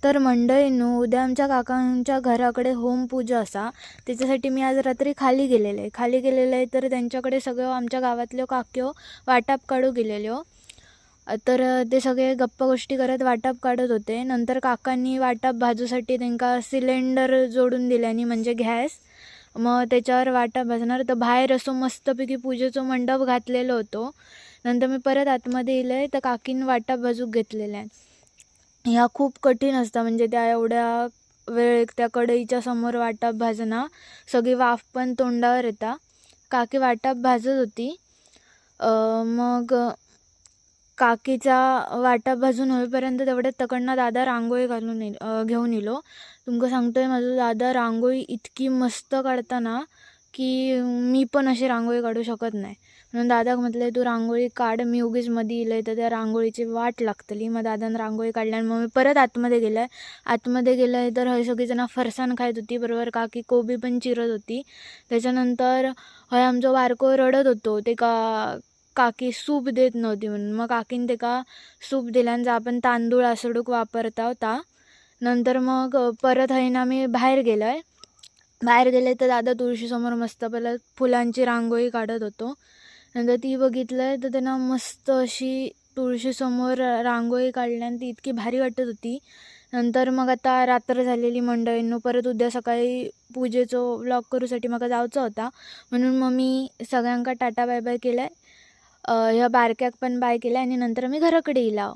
तर मंडळींनो, उद्या आमच्या काकांच्या घराकडे होमपूजा असा, त्याच्यासाठी मी आज रात्री खाली गेलेले तर त्यांच्याकडे सगळं आमच्या गावातल्यो काक्यो वाटाप काढू गेलेल्यो. तर ते सगळे गप्पा गोष्टी करत वाटाप काढत होते. नंतर काकांनी वाटाप भाजूसाठी त्यांका सिलेंडर जोडून दिल्यानी, म्हणजे गॅस. मग त्याच्यावर वाटाप भाजणार तर बाहेर असं मस्तपैकी पूजेचं मंडप घातलेलं होतो. नंतर मी परत आतमध्ये इले तर काकीन वाटाप भाजूक घेतलेल्या. ह्या खूप कठीण असतं, म्हणजे त्या एवढ्या वेळ त्या कढईच्या समोर वाटाप भाजणं, सगळी वाफ पण तोंडावर येता. काकी वाटाप भाजत होती. मग काकीचा वाटाप भाजून होईपर्यंत तेवढ्यात तकडनं दादा रांगोळी घेऊन इलो. तुमका सांगतोय, माझा दादा रांगोळी इतकी मस्त काढताना की मी पण अशी रांगोळी काढू शकत नाही. म्हणून दादाक म्हटलं तू रांगोळी काढ, मी उगीच मध्ये इले तर त्या रांगोळीची वाट लागतली. मग दादानं रांगोळी काढली आणि मग मी परत आतमध्ये गेलं तर हय सगळीजणं फरसाण खात होती. बरोबर काकी कोबी पण चिरत होती. त्याच्यानंतर हय आमचं बारको रडत होतो, ते काकी सूप देत नव्हती म्हणून. मग काकीन त्याका सूप दिल्यान, जा आपण तांदूळ आसडूक वापरता होता. नंतर मग परत आहे ना मी बाहेर गेले तर दादा तुळशीसमोर मस्त पहिलं फुलांची रांगोळी काढत होतो. नंतर ती बघितलं तर त्यांना मस्त अशी तुळशीसमोर रांगोळी काढल्यान ती इतकी भारी वाटत होती. नंतर मग आता रात्र झालेली मंडळींनो, परत उद्या सकाळी पूजेचं व्लॉग करूसाठी मला जायचं होता. म्हणून मग मी सगळ्यांका टाटा बाय बाय केलाय. ह्या बारक्याक पण बाय केलाय आणि नंतर मी घराकडे इला.